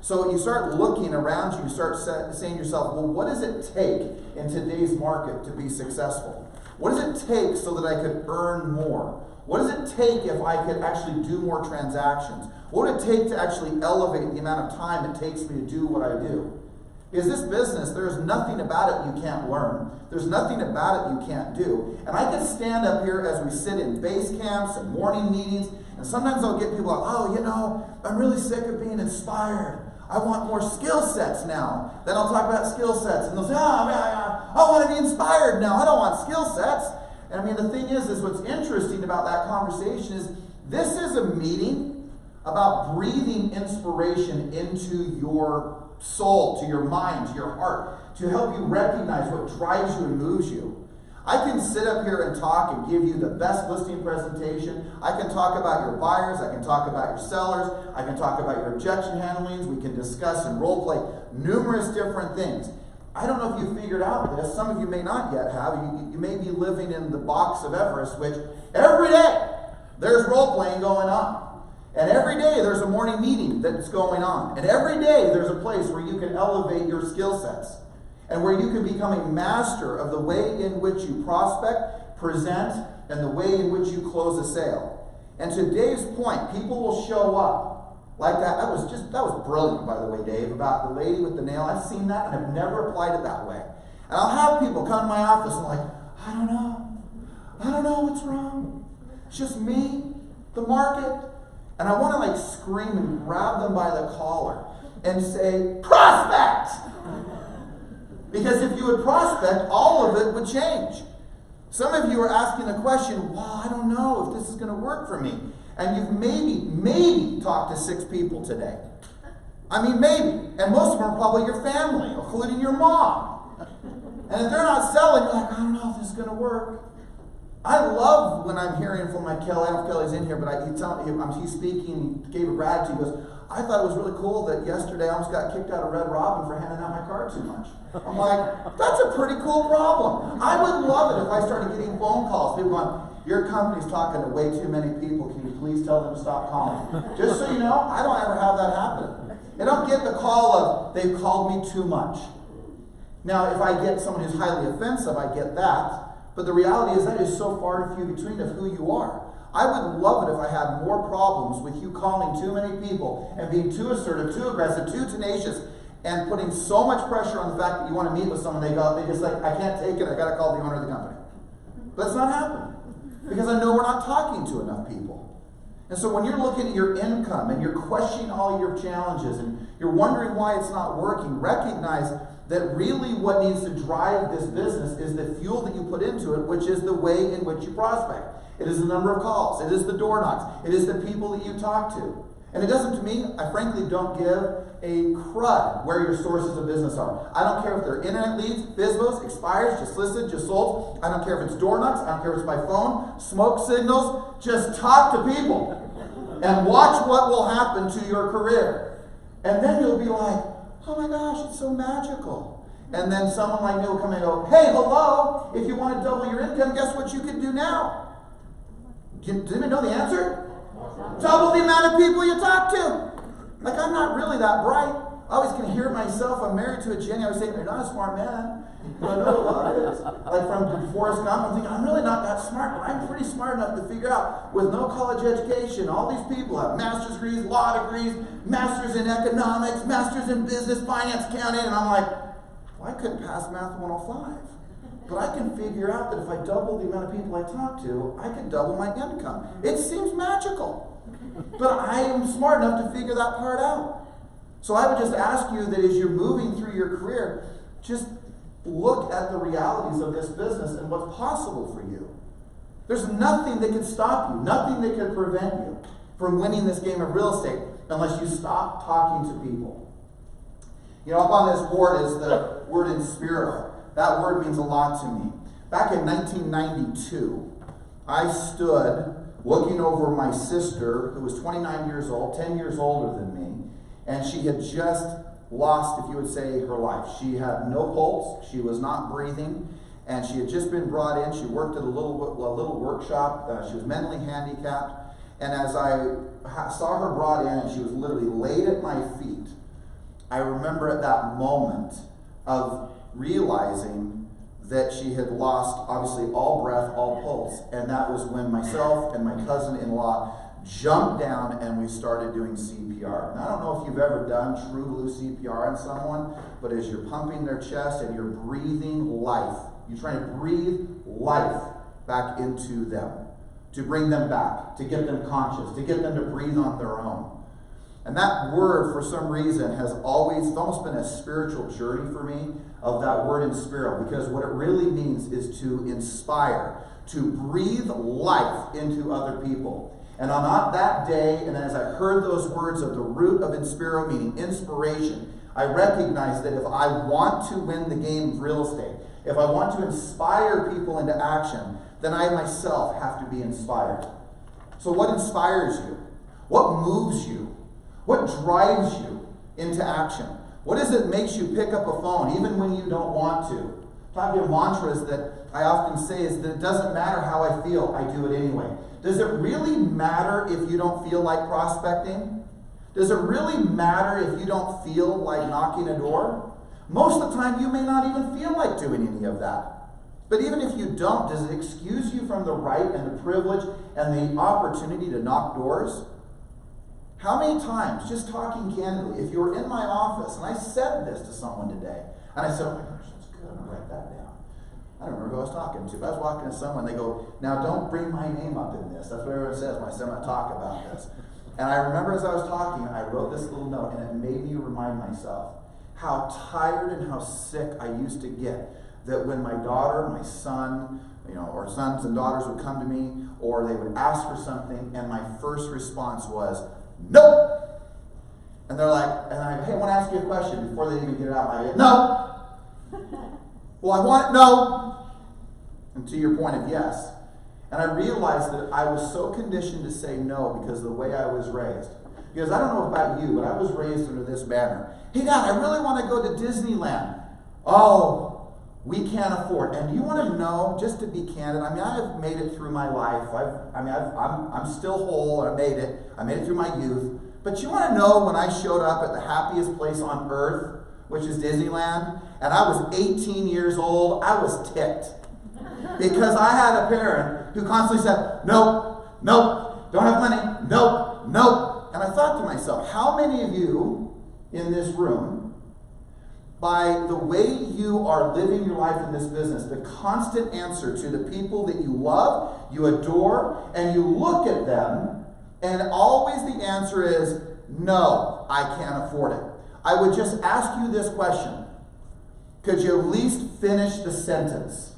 So you start looking around you, you start saying to yourself, well, what does it take in today's market to be successful? What does it take so that I could earn more? What does it take if I could actually do more transactions? What would it take to actually elevate the amount of time it takes me to do what I do? Because this business, there's nothing about it you can't learn. There's nothing about it you can't do. And I can stand up here as we sit in base camps and morning meetings, and sometimes I'll get people like, oh, you know, I'm really sick of being inspired. I want more skill sets now. Then I'll talk about skill sets, and they'll say, I want to be inspired now. I don't want skill sets. And I mean, the thing is what's interesting about that conversation is this is a meeting about breathing inspiration into your soul, to your mind, to your heart, to help you recognize what drives you and moves you. I can sit up here and talk and give you the best listing presentation. I can talk about your buyers. I can talk about your sellers. I can talk about your objection handlings. We can discuss and role play numerous different things. I don't know if you figured out this. Some of you may not yet have. You may be living in the box of Everest, which every day there's role playing going on. And every day there's a morning meeting that's going on. And every day there's a place where you can elevate your skill sets. And where you can become a master of the way in which you prospect, present, and the way in which you close a sale. And to Dave's point, people will show up like that. That was brilliant, by the way, Dave, about the lady with the nail. I've seen that and I've never applied it that way. And I'll have people come to my office and like, I don't know what's wrong. It's just me, the market. And I want to like scream and grab them by the collar and say, prospect! Because if you would prospect, all of it would change. Some of you are asking the question, well, I don't know if this is going to work for me. And you've maybe talked to 6 people today. I mean, maybe. And most of them are probably your family, including your mom. And if they're not selling, you're like, I don't know if this is going to work. I love when I'm hearing from Kelly. I don't know if Kelly's in here, but he's speaking, he gave a gratitude. He goes, I thought it was really cool that yesterday I almost got kicked out of Red Robin for handing out my card too much. I'm like, that's a pretty cool problem. I would love it if I started getting phone calls. People going, your company's talking to way too many people. Can you please tell them to stop calling? Just so you know, I don't ever have that happen. I don't get the call of, they've called me too much. Now, if I get someone who's highly offensive, I get that. But the reality is that is so far and few between of who you are. I would love it if I had more problems with you calling too many people and being too assertive, too aggressive, too tenacious, and putting so much pressure on the fact that you want to meet with someone, they just like, I can't take it, I got to call the owner of the company. But it's not happening. Because I know we're not talking to enough people. And so when you're looking at your income and you're questioning all your challenges and you're wondering why it's not working, recognize that really what needs to drive this business is the fuel that you put into it, which is the way in which you prospect. It is the number of calls. It is the door knocks. It is the people that you talk to. And it doesn't, to me, I frankly don't give a crud where your sources of business are. I don't care if they're internet leads, FSBOs, expires, just listed, just sold. I don't care if it's door knocks. I don't care if it's by phone, smoke signals. Just talk to people and watch what will happen to your career. And then you'll be like, oh my gosh, it's so magical. And then someone like me will come and go, hey, hello, if you want to double your income, guess what you can do now? Does anybody know the answer? Double the amount of people you talk to. Like, I'm not really that bright. I always can hear myself. I'm married to a Jenny. I was saying, you're not a smart man. I know a lot is. Like from Forrest Gump, I'm thinking, I'm really not that smart, but I'm pretty smart enough to figure out, with no college education, all these people have master's degrees, law degrees, masters in economics, masters in business, finance, accounting, and I'm like, well, I couldn't pass Math 105. But I can figure out that if I double the amount of people I talk to, I can double my income. It seems magical. But I am smart enough to figure that part out. So I would just ask you that as you're moving through your career, just look at the realities of this business and what's possible for you. There's nothing that can stop you, nothing that can prevent you from winning this game of real estate unless you stop talking to people. You know, up on this board is the word Inspiro. That word means a lot to me. Back in 1992, I stood looking over my sister, who was 29 years old, 10 years older than me, and she had just lost, if you would say, her life. She had no pulse, she was not breathing, and she had just been brought in. She worked at a little workshop. She was mentally handicapped, and as I saw her brought in and she was literally laid at my feet, I remember at that moment of realizing that she had lost, obviously, all breath, all pulse, and that was when myself and my cousin-in-law jumped down and we started doing CPR. And I don't know if you've ever done true blue CPR on someone, but as you're pumping their chest and you're breathing life, you're trying to breathe life back into them, to bring them back, to get them conscious, to get them to breathe on their own. And that word, for some reason, has always, it's almost been a spiritual journey for me, of that word Inspiro, because what it really means is to inspire, to breathe life into other people. And on that day, and as I heard those words of the root of Inspiro, meaning inspiration, I recognized that if I want to win the game of real estate, if I want to inspire people into action, then I myself have to be inspired. So what inspires you? What moves you? What drives you into action? What is it that makes you pick up a phone even when you don't want to? Talking of mantras that I often say is that it doesn't matter how I feel, I do it anyway. Does it really matter if you don't feel like prospecting? Does it really matter if you don't feel like knocking a door? Most of the time you may not even feel like doing any of that. But even if you don't, does it excuse you from the right and the privilege and the opportunity to knock doors? How many times, just talking candidly, if you were in my office, and I said this to someone today, and I said, oh my gosh, that's good, I'm going to write that down. I don't remember who I was talking to, but I was walking to someone, they go, now don't bring my name up in this. That's what everyone says when I say I'm going to talk about this. And I remember as I was talking, I wrote this little note, and it made me remind myself how tired and how sick I used to get that when my daughter, my son, or sons and daughters would come to me, or they would ask for something, and my first response was, nope. And they're like, and I go, hey, I want to ask you a question before they even get it out of my head. No. Well, I want it, no. And to your point of yes. And I realized that I was so conditioned to say no because of the way I was raised. Because I don't know about you, but I was raised under this banner. Hey, Dad, I really want to go to Disneyland. Oh, we can't afford. And you want to know, just to be candid, I mean, I've made it through my life. I'm still whole. I made it through my youth. But you want to know when I showed up at the happiest place on earth, which is Disneyland, and I was 18 years old, I was ticked. Because I had a parent who constantly said, nope, nope, don't have money, nope, nope. And I thought to myself, how many of you in this room, by the way you are living your life in this business, the constant answer to the people that you love, you adore, and you look at them, and always the answer is, no, I can't afford it. I would just ask you this question. Could you at least finish the sentence?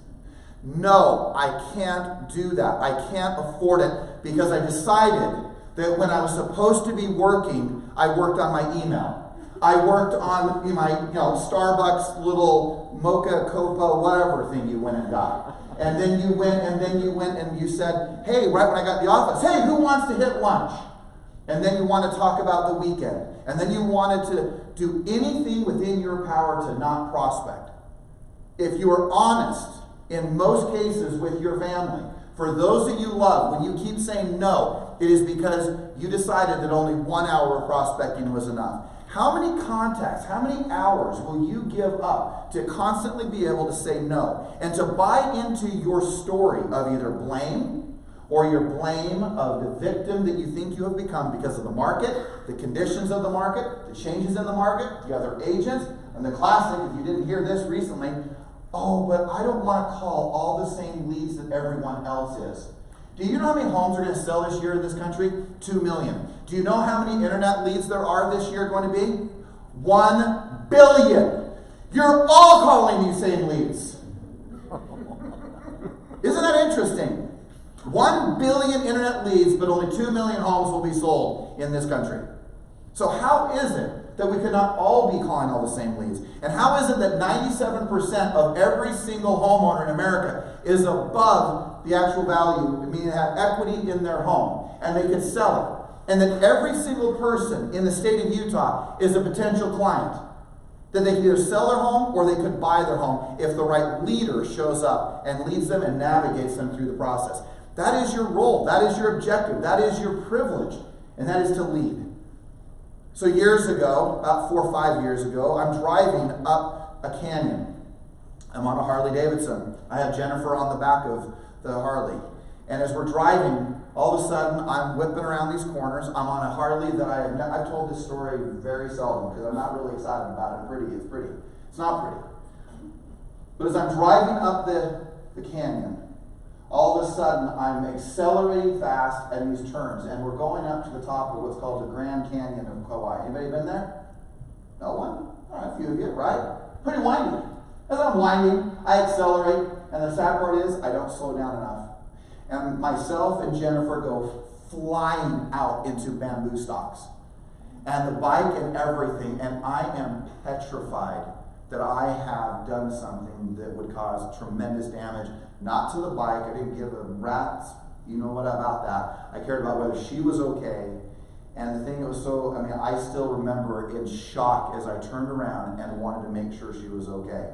No, I can't do that. I can't afford it because I decided that when I was supposed to be working, I worked on my email. I worked on my Starbucks little mocha copa whatever thing you went and got. And then you went and you said, hey, right when I got in the office, hey, who wants to hit lunch? And then you want to talk about the weekend. And then you wanted to do anything within your power to not prospect. If you are honest, in most cases with your family, for those that you love, when you keep saying no, it is because you decided that only 1 hour of prospecting was enough. How many contacts, how many hours will you give up to constantly be able to say no and to buy into your story of either blame or your blame of the victim that you think you have become because of the market, the conditions of the market, the changes in the market, the other agents, and the classic, if you didn't hear this recently, oh, but I don't want to call all the same leads that everyone else is. Do you know how many homes are going to sell this year in this country? 2 million. Do you know how many internet leads there are this year going to be? 1 billion. You're all calling these same leads. Isn't that interesting? 1 billion internet leads, but only 2 million homes will be sold in this country. So how is it that we cannot all be calling all the same leads? And how is it that 97% of every single homeowner in America is above the actual value, meaning they have equity in their home, and they could sell it? And that every single person in the state of Utah is a potential client. That they could either sell their home or they could buy their home if the right leader shows up and leads them and navigates them through the process. That is your role. That is your objective. That is your privilege. And that is to lead. So years ago, about 4 or 5 years ago, I'm driving up a canyon. I'm on a Harley Davidson. I have Jennifer on the back of the Harley. And as we're driving, all of a sudden, I'm whipping around these corners. I'm on a Harley that I've told this story very seldom because I'm not really excited about it. It's pretty. It's not pretty. But as I'm driving up the canyon, all of a sudden, I'm accelerating fast at these turns, and we're going up to the top of what's called the Grand Canyon of Kauai. Anybody been there? No one? All right, a few of you, right? Pretty windy. As I'm winding, I accelerate, and the sad part is I don't slow down enough. And myself and Jennifer go flying out into bamboo stalks. And the bike and everything, and I am petrified that I have done something that would cause tremendous damage, not to the bike. I didn't give a rat's, you know what about that. I cared about whether she was okay. And the thing that was so, I still remember in shock as I turned around and wanted to make sure she was okay.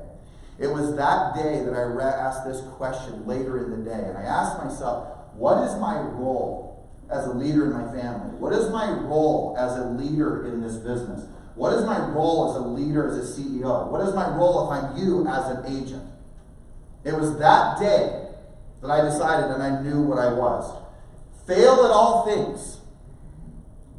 It was that day that I asked this question later in the day. And I asked myself, what is my role as a leader in my family? What is my role as a leader in this business? What is my role as a leader, as a CEO? What is my role if I'm you as an agent? It was that day that I decided and I knew what I was. Fail at all things.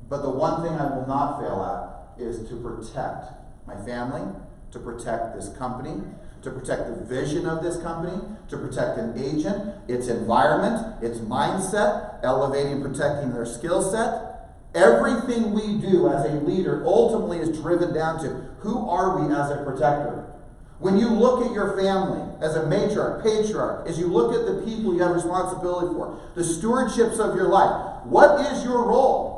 But the one thing I will not fail at is to protect my family, to protect this company, to protect the vision of this company, to protect an agent, its environment, its mindset, elevating and protecting their skill set. Everything we do as a leader ultimately is driven down to who are we as a protector. When you look at your family as a matriarch, patriarch, as you look at the people you have responsibility for, the stewardships of your life, what is your role?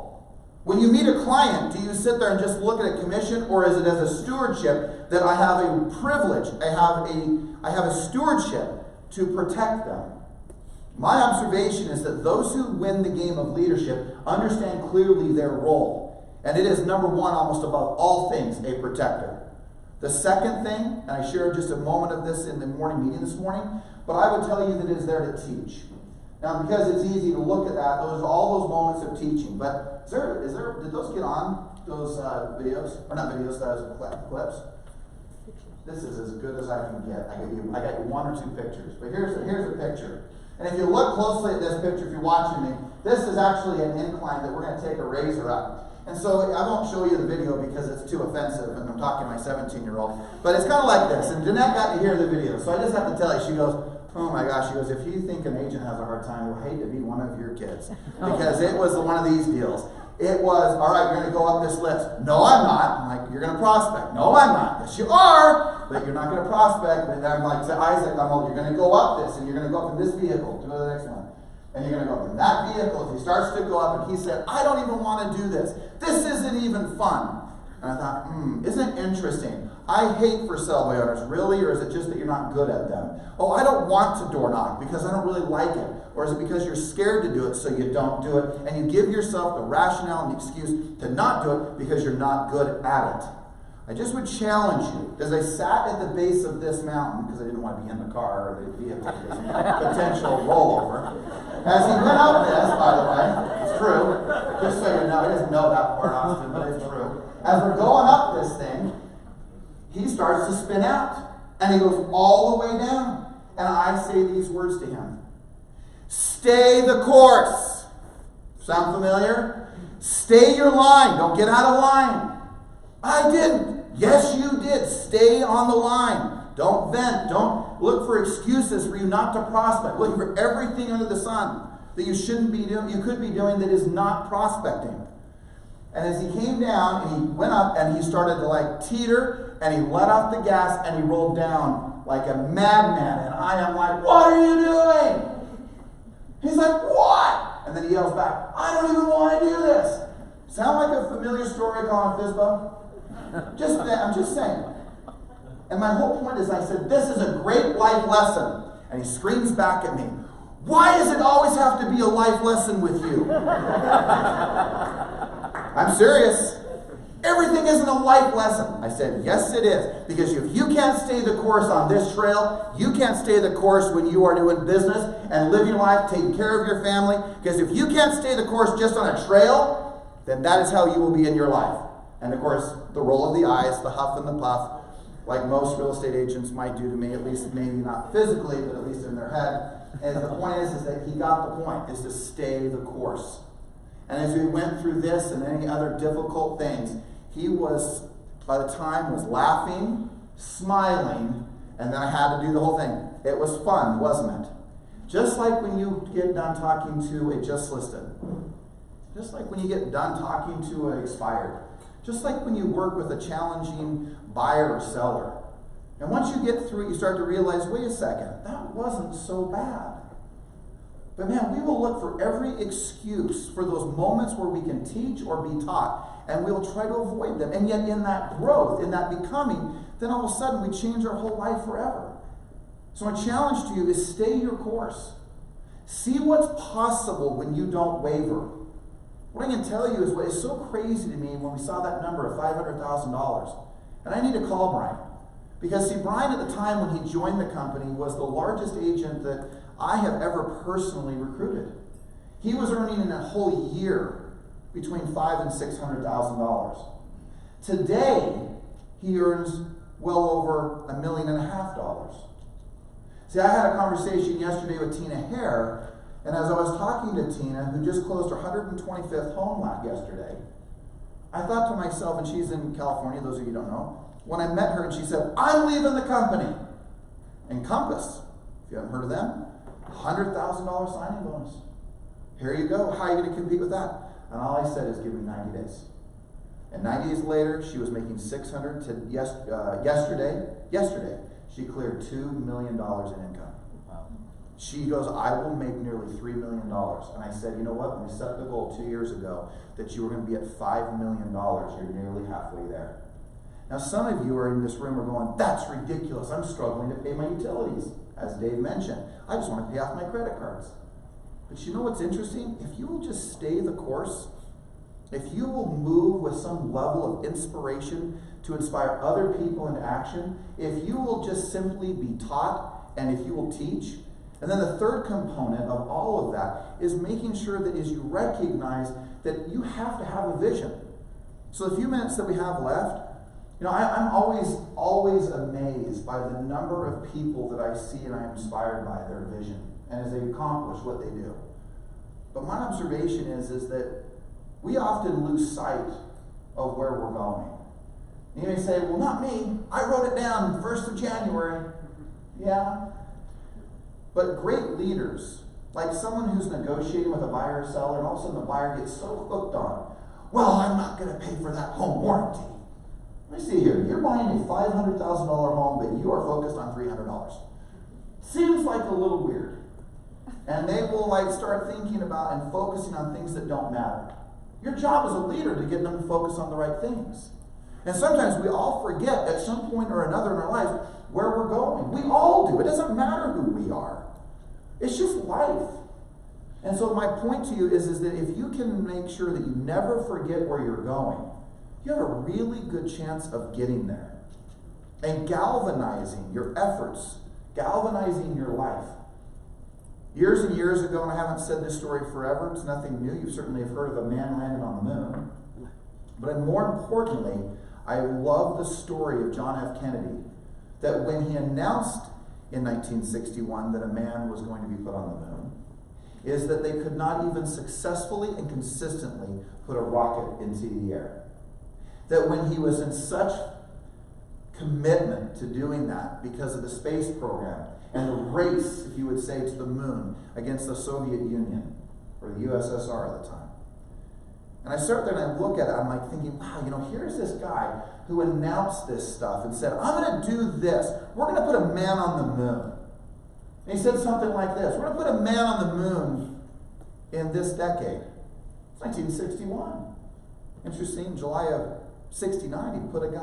When you meet a client, do you sit there and just look at a commission, or is it as a stewardship that I have a privilege, I have a stewardship to protect them? My observation is that those who win the game of leadership understand clearly their role. And it is number one, almost above all things, a protector. The second thing, and I shared just a moment of this in the morning meeting this morning, but I would tell you that it is there to teach. Now, because it's easy to look at that, those are all those moments of teaching. But did those get on, those videos? Or not videos, those clips? This is as good as I can get. I got you 1 or 2 pictures. But here's a picture. And if you look closely at this picture, if you're watching me, this is actually an incline that we're going to take a razor up. And so I won't show you the video because it's too offensive, and I'm talking to my 17-year-old. But it's kind of like this. And Jeanette got to hear the video, so I just have to tell you, she goes, oh my gosh, she goes, if you think an agent has a hard time, you'll hate to be one of your kids. Because it was one of these deals. It was, all right, you're going to go up this list. No, I'm not. I'm like, you're going to prospect. No, I'm not. Yes, you are, but you're not going to prospect. And I'm like, to Isaac, you're going to go up this, and you're going to go up in this vehicle to go to the next one. And you're going to go up in that vehicle. If he starts to go up, and he said, I don't even want to do this. This isn't even fun. And I thought, isn't it interesting? I hate for sale by owners. Really? Or is it just that you're not good at them? Oh, I don't want to door knock because I don't really like it. Or is it because you're scared to do it so you don't do it? And you give yourself the rationale and the excuse to not do it because you're not good at it. I just would challenge you, as I sat at the base of this mountain, because I didn't want to be in the car or the vehicle, potential rollover. As he went up this, by the way, it's true, just so you know, he doesn't know that part, Austin, but it's true. As we're going up this thing, he starts to spin out. And he goes all the way down. And I say these words to him. Stay the course. Sound familiar? Stay your line. Don't get out of line. I didn't. Yes, you did. Stay on the line. Don't vent. Don't look for excuses for you not to prospect. Looking for everything under the sun that you shouldn't be doing, you could be doing that is not prospecting. And as he came down and he went up and he started to like teeter and he let off the gas and he rolled down like a madman. And I am like, what are you doing? He's like, what? And then he yells back, I don't even want to do this. Sound like a familiar story calling FISBA? I'm just saying. And my whole point is, I said, this is a great life lesson. And he screams back at me, why does it always have to be a life lesson with you? I'm serious. Everything isn't a life lesson. I said, yes it is. Because if you can't stay the course on this trail, you can't stay the course when you are doing business and living life, taking care of your family. Because if you can't stay the course just on a trail, then that is how you will be in your life. And of course, the roll of the eyes, the huff and the puff, like most real estate agents might do to me, at least maybe not physically, but at least in their head. And the point is that he got the point, is to stay the course. And as we went through this and any other difficult things, he was, by the time, was laughing, smiling, and then I had to do the whole thing. It was fun, wasn't it? Just like when you get done talking to a just listed. Just like when you get done talking to an expired. Just like when you work with a challenging buyer or seller. And once you get through it, you start to realize, wait a second, that wasn't so bad. But man, we will look for every excuse for those moments where we can teach or be taught. And we'll try to avoid them. And yet in that growth, in that becoming, then all of a sudden we change our whole life forever. So my challenge to you is stay your course. See what's possible when you don't waver. What I can tell you is what is so crazy to me when we saw that number of $500,000. And I need to call Brian. Because see, Brian at the time when he joined the company was the largest agent that I have ever personally recruited. He was earning in a whole year between $500,000 and $600,000. Today, he earns well over $1.5 million. See, I had a conversation yesterday with Tina Hare, and as I was talking to Tina, who just closed her 125th home yesterday, I thought to myself, and she's in California, those of you who don't know, when I met her and she said, I'm leaving the company. And Compass, if you haven't heard of them, $100,000 signing bonus. Here you go. How are you going to compete with that? And all I said is, give me 90 days. And 90 days later, she was making $600 to yesterday, she cleared $2 million in income. Wow. She goes, I will make nearly $3 million. And I said, you know what? When we set the goal 2 years ago that you were going to be at $5 million, you're nearly halfway there. Now, some of you are in this room are going, that's ridiculous. I'm struggling to pay my utilities. As Dave mentioned, I just want to pay off my credit cards. But you know what's interesting? If you will just stay the course, if you will move with some level of inspiration to inspire other people into action, if you will just simply be taught, and if you will teach, and then the third component of all of that is making sure that as you recognize that you have to have a vision. So the few minutes that we have left, I'm always amazed by the number of people that I see and I am inspired by their vision and as they accomplish what they do. But my observation is that we often lose sight of where we're going. You may say, well, not me. I wrote it down 1st of January. Yeah. But great leaders, like someone who's negotiating with a buyer or seller, and all of a sudden the buyer gets so hooked on, well, I'm not going to pay for that home warranty. Let me see here. You're buying a $500,000 home, but you are focused on $300. Seems like a little weird. And they will start thinking about and focusing on things that don't matter. Your job as a leader to get them to focus on the right things. And sometimes we all forget at some point or another in our lives where we're going. We all do. It doesn't matter who we are. It's just life. And so my point to you is that if you can make sure that you never forget where you're going, you have a really good chance of getting there. And galvanizing your efforts, galvanizing your life. Years and years ago, and I haven't said this story forever, it's nothing new. You certainly have heard of a man landing on the moon. But more importantly, I love the story of John F. Kennedy, that when he announced in 1961 that a man was going to be put on the moon, is that they could not even successfully and consistently put a rocket into the air. That when he was in such commitment to doing that because of the space program and the race, if you would say, to the moon against the Soviet Union, or the USSR at the time. And I start there and I look at it, I'm like thinking, wow, here's this guy who announced this stuff and said, I'm going to do this. We're going to put a man on the moon. And he said something like this, we're going to put a man on the moon in this decade. It's 1961. Interesting, July of 69, he put a guy